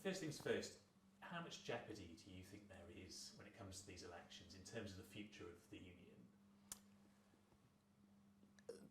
first things first, how much jeopardy do you think there is when it comes to these elections in terms of the future of the Union?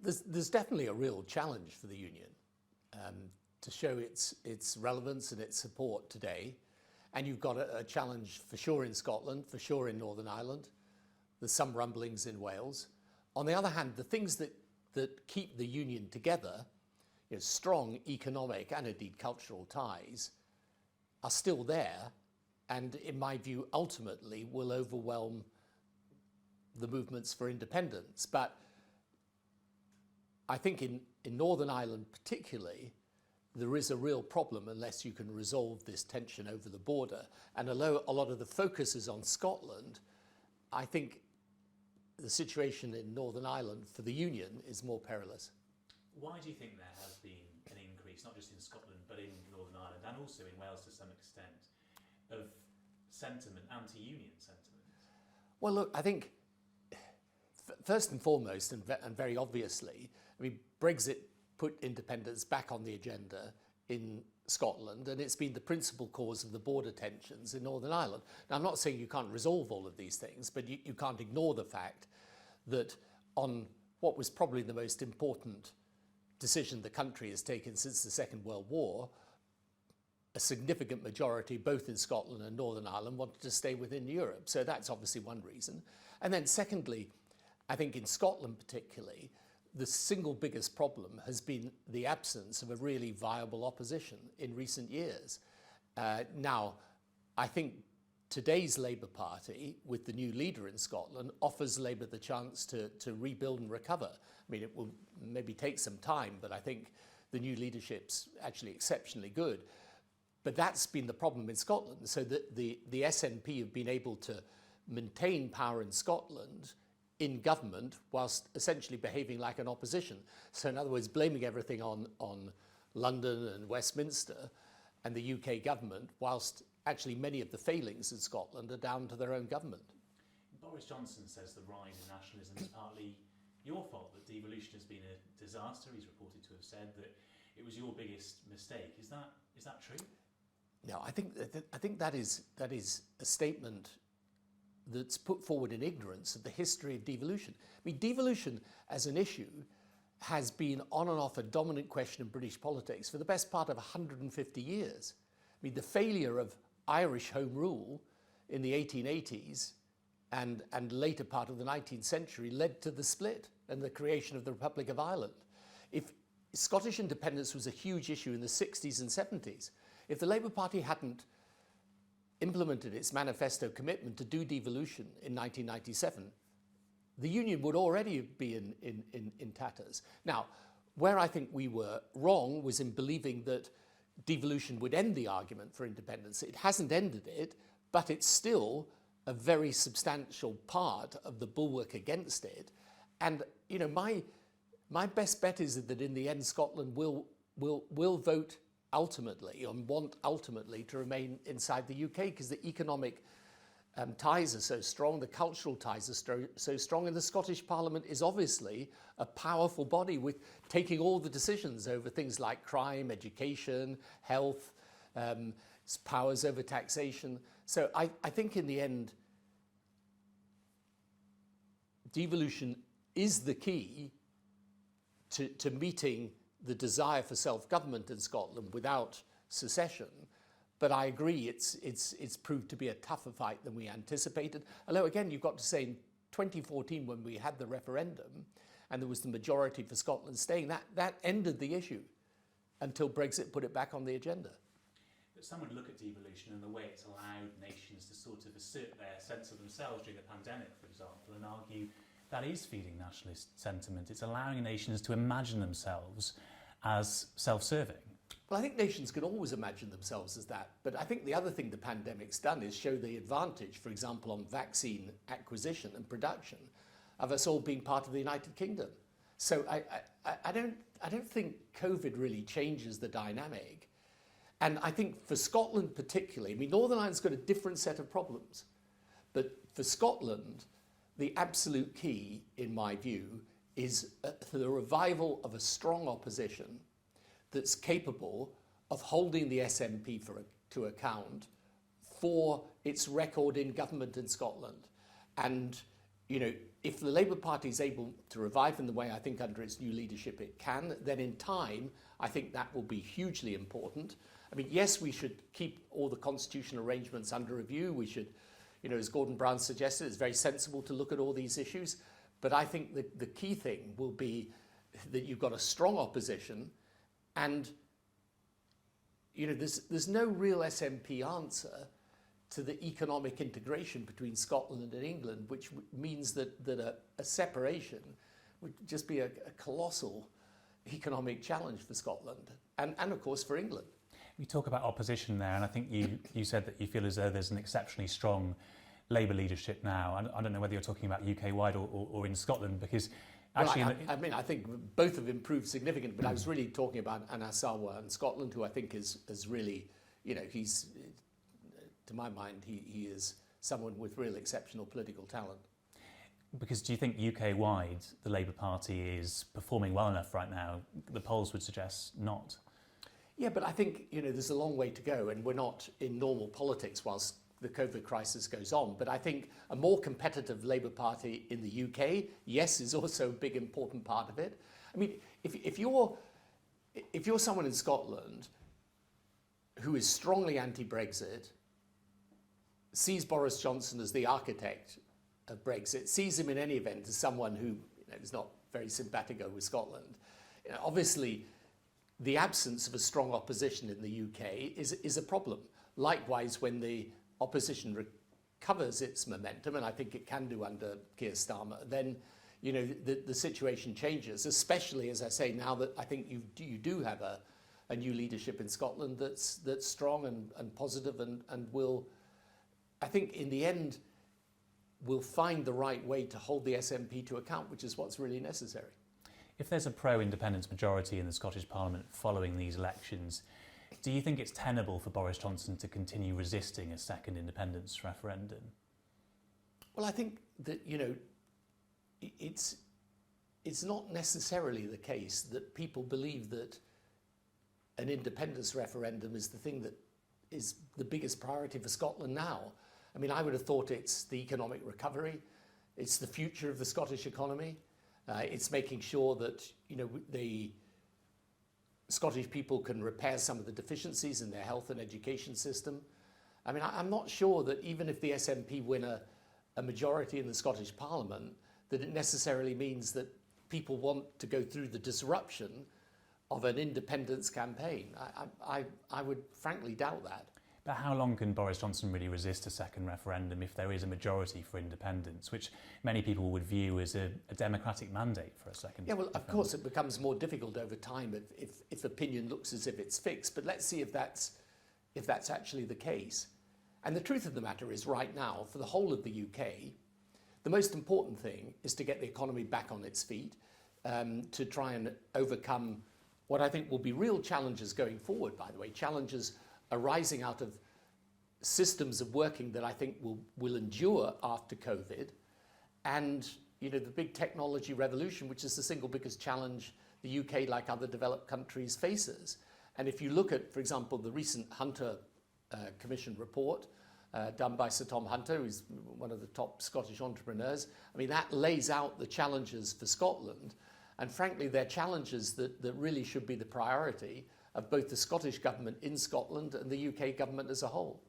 There's definitely a real challenge for the Union to show its relevance and its support today. And you've got a challenge for sure in Scotland, for sure in Northern Ireland. There's some rumblings in Wales. On the other hand, the things that keep the Union together, strong economic and indeed cultural ties, are still there, and in my view, ultimately will overwhelm the movements for independence. But I think in Northern Ireland particularly, there is a real problem unless you can resolve this tension over the border. And although a lot of the focus is on Scotland, I think the situation in Northern Ireland for the Union is more perilous. Why do you think there has been an increase, not just in Scotland, but in Northern Ireland and also in Wales to some extent, of sentiment, anti-union sentiment? Well, look, I think first and foremost, and very obviously, I mean, Brexit put independence back on the agenda in Scotland, and it's been the principal cause of the border tensions in Northern Ireland. Now, I'm not saying you can't resolve all of these things, but you can't ignore the fact that on what was probably the most important decision the country has taken since the Second World War, a significant majority, both in Scotland and Northern Ireland, wanted to stay within Europe. So that's obviously one reason. And then secondly, I think in Scotland particularly, the single biggest problem has been the absence of a really viable opposition in recent years. Now, I think today's Labour Party, with the new leader in Scotland, offers Labour the chance to rebuild and recover. I mean, it will maybe take some time, but I think the new leadership's actually exceptionally good. But that's been the problem in Scotland. So the SNP have been able to maintain power in Scotland in government whilst essentially behaving like an opposition. So in other words, blaming everything on London and Westminster and the UK government, whilst actually many of the failings in Scotland are down to their own government. Boris Johnson says the rise in nationalism is partly your fault, that devolution has been a disaster. He's reported to have said that it was your biggest mistake. Is that true? No, I think that is a statement that's put forward in ignorance of the history of devolution. I mean, devolution as an issue has been on and off a dominant question in British politics for the best part of 150 years. I mean, the failure of Irish Home Rule in the 1880s and later part of the 19th century led to the split and the creation of the Republic of Ireland. If Scottish independence was a huge issue in the 60s and 70s, if the Labour Party hadn't implemented its manifesto commitment to do devolution in 1997, the Union would already be in tatters. Now, where I think we were wrong was in believing that devolution would end the argument for independence. It hasn't ended it, but it's still a very substantial part of the bulwark against it. And my best bet is that in the end Scotland will vote ultimately and want ultimately to remain inside the UK because the economic ties are so strong, the cultural ties are so strong, and the Scottish Parliament is obviously a powerful body with taking all the decisions over things like crime, education, health, powers over taxation. So I think in the end, devolution is the key to meeting the desire for self-government in Scotland without secession. But I agree, it's proved to be a tougher fight than we anticipated. Although again, you've got to say in 2014 when we had the referendum and there was the majority for Scotland staying, that ended the issue until Brexit put it back on the agenda. But some would look at devolution and the way it's allowed nations to sort of assert their sense of themselves during the pandemic, for example, and argue that is feeding nationalist sentiment. It's allowing nations to imagine themselves as self-serving. Well, I think nations can always imagine themselves as that. But I think the other thing the pandemic's done is show the advantage, for example, on vaccine acquisition and production, of us all being part of the United Kingdom. So I don't think COVID really changes the dynamic. And I think for Scotland particularly, I mean, Northern Ireland's got a different set of problems. But for Scotland, the absolute key, in my view, is the revival of a strong opposition that's capable of holding the SNP to account for its record in government in Scotland. And, if the Labour Party is able to revive in the way I think under its new leadership it can, then in time, I think that will be hugely important. I mean, yes, we should keep all the constitutional arrangements under review. We should, as Gordon Brown suggested, it's very sensible to look at all these issues. But I think the key thing will be that you've got a strong opposition and, there's no real SNP answer to the economic integration between Scotland and England, which means that a separation would just be a colossal economic challenge for Scotland and of course for England. We talk about opposition there, and I think you said that you feel as though there's an exceptionally strong Labour leadership now. I don't know whether you're talking about UK-wide or in Scotland, because actually... Well, I think both have improved significantly, but I was really talking about Anas Sarwar in Scotland, who I think is really, he's... To my mind, he is someone with real exceptional political talent. Because do you think UK-wide the Labour Party is performing well enough right now? The polls would suggest not. Yeah, but I think, there's a long way to go, and we're not in normal politics whilst the COVID crisis goes on. But I think a more competitive Labour Party in the UK, yes, is also a big important part of it. I mean, if you're someone in Scotland who is strongly anti-Brexit, sees Boris Johnson as the architect of Brexit, sees him in any event as someone who is not very simpatico with Scotland. Obviously, the absence of a strong opposition in the UK is a problem. Likewise, when the opposition recovers its momentum, and I think it can do under Keir Starmer, then the situation changes, especially, as I say, now that I think you do have a new leadership in Scotland that's strong and positive and will, I think in the end, will find the right way to hold the SNP to account, which is what's really necessary. If there's a pro-independence majority in the Scottish Parliament following these elections, do you think it's tenable for Boris Johnson to continue resisting a second independence referendum? Well, I think that, it's not necessarily the case that people believe that an independence referendum is the thing that is the biggest priority for Scotland now. I mean, I would have thought it's the economic recovery, it's the future of the Scottish economy, it's making sure that, the Scottish people can repair some of the deficiencies in their health and education system. I mean, I'm not sure that even if the SNP win a majority in the Scottish Parliament, that it necessarily means that people want to go through the disruption of an independence campaign. I would frankly doubt that. But how long can Boris Johnson really resist a second referendum if there is a majority for independence, which many people would view as a democratic mandate for a second? Yeah, well, of course, it becomes more difficult over time if opinion looks as if it's fixed. But let's see if that's actually the case. And the truth of the matter is, right now, for the whole of the UK, the most important thing is to get the economy back on its feet, to try and overcome what I think will be real challenges going forward, by the way, challenges arising out of systems of working that I think will endure after COVID, and the big technology revolution, which is the single biggest challenge the UK, like other developed countries, faces. And if you look at, for example, the recent Hunter Commission report done by Sir Tom Hunter, who's one of the top Scottish entrepreneurs, I mean, that lays out the challenges for Scotland, and frankly, they're challenges that really should be the priority of both the Scottish government in Scotland and the UK government as a whole.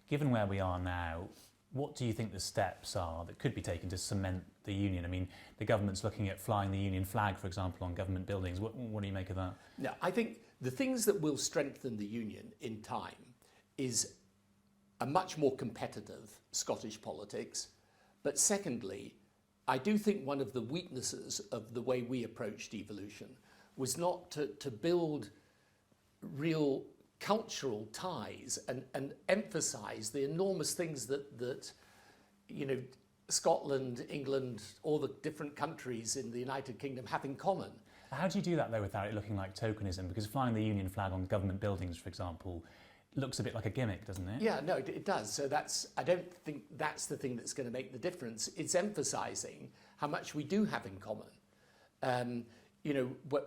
Given where we are now, what do you think the steps are that could be taken to cement the union? I mean, the government's looking at flying the union flag, for example, on government buildings. What do you make of that? No, I think the things that will strengthen the union in time is a much more competitive Scottish politics. But secondly, I do think one of the weaknesses of the way we approached devolution was not to build real cultural ties and emphasise the enormous things that Scotland, England, all the different countries in the United Kingdom have in common. How do you do that though without it looking like tokenism? Because flying the union flag on government buildings, for example, looks a bit like a gimmick, doesn't it? Yeah, no, it does. So I don't think that's the thing that's going to make the difference. It's emphasising how much we do have in common.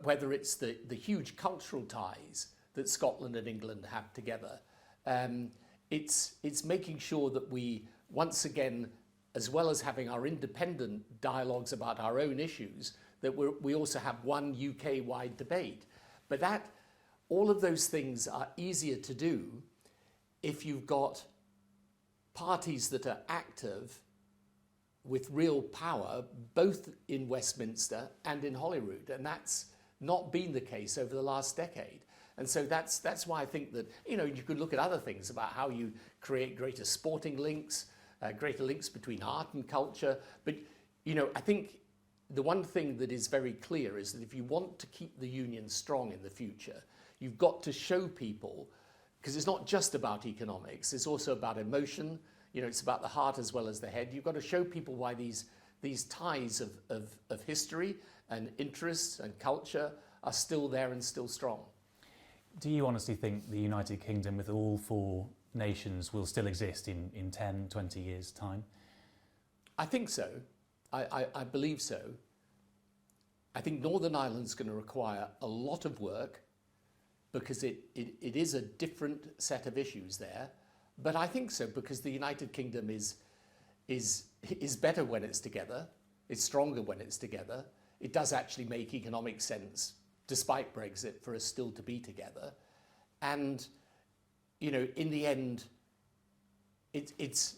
Whether it's the huge cultural ties that Scotland and England have together. It's making sure that we, once again, as well as having our independent dialogues about our own issues, that we also have one UK-wide debate. But all of those things are easier to do if you've got parties that are active with real power, both in Westminster and in Holyrood. And that's not been the case over the last decade. And so that's why I think that, you could look at other things about how you create greater sporting links, greater links between art and culture. But, I think the one thing that is very clear is that if you want to keep the union strong in the future, you've got to show people, because it's not just about economics, it's also about emotion, it's about the heart as well as the head. You've got to show people why these ties of history and interests and culture are still there and still strong. Do you honestly think the United Kingdom with all 4 nations will still exist in 10, 20 years' time? I think so. I believe so. I think Northern Ireland's going to require a lot of work because it is a different set of issues there. But I think so because the United Kingdom is better when it's together. It's stronger when it's together. It does actually make economic sense, despite Brexit, for us still to be together. And, in the end, it's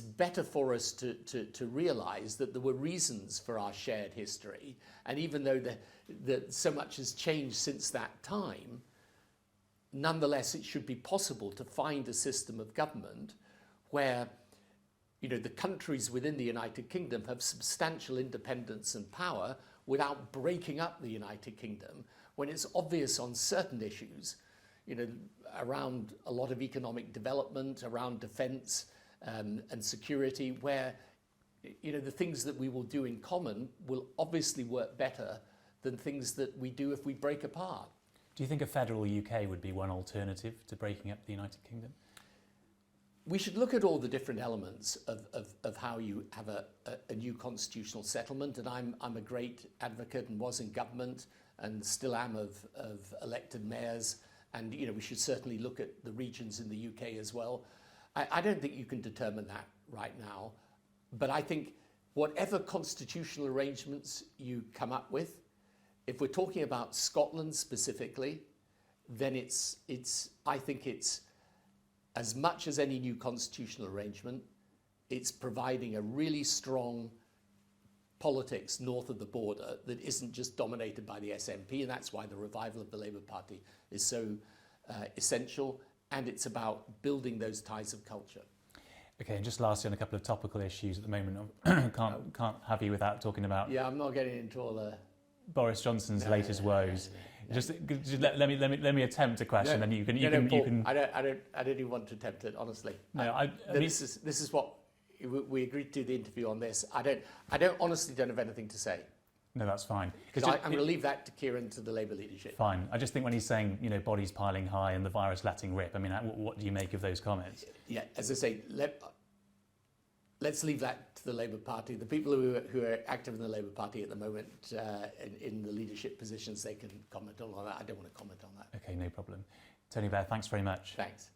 better for us to realise that there were reasons for our shared history. And even though that so much has changed since that time, nonetheless, it should be possible to find a system of government where, the countries within the United Kingdom have substantial independence and power without breaking up the United Kingdom, when it's obvious on certain issues, around a lot of economic development, around defence and security, where, the things that we will do in common will obviously work better than things that we do if we break apart. Do you think a federal UK would be one alternative to breaking up the United Kingdom? We should look at all the different elements of how you have a new constitutional settlement, and I'm a great advocate and was in government and still am of elected mayors, and we should certainly look at the regions in the UK as well. I don't think you can determine that right now, but I think whatever constitutional arrangements you come up with, if we're talking about Scotland specifically, then I think it's as much as any new constitutional arrangement, it's providing a really strong politics north of the border that isn't just dominated by the SNP, and that's why the revival of the Labour Party is so essential, and it's about building those ties of culture. Okay, and just lastly on a couple of topical issues at the moment, can't have you without talking about... Yeah, I'm not getting into all the... Boris Johnson's latest woes. No. Just let me attempt a question, and you can. I don't even want to attempt it, honestly. No, this is what we agreed to, the interview on this. I honestly don't have anything to say. No, that's fine. Because I'm going to leave that to Kieran, to the Labour leadership. Fine. I just think when he's saying bodies piling high and the virus letting rip, I mean, what do you make of those comments? Yeah, as I say, let's leave that to the Labour Party. The people who are active in the Labour Party at the moment, in the leadership positions, they can comment on that. I don't want to comment on that. Okay, no problem. Tony Blair, thanks very much. Thanks.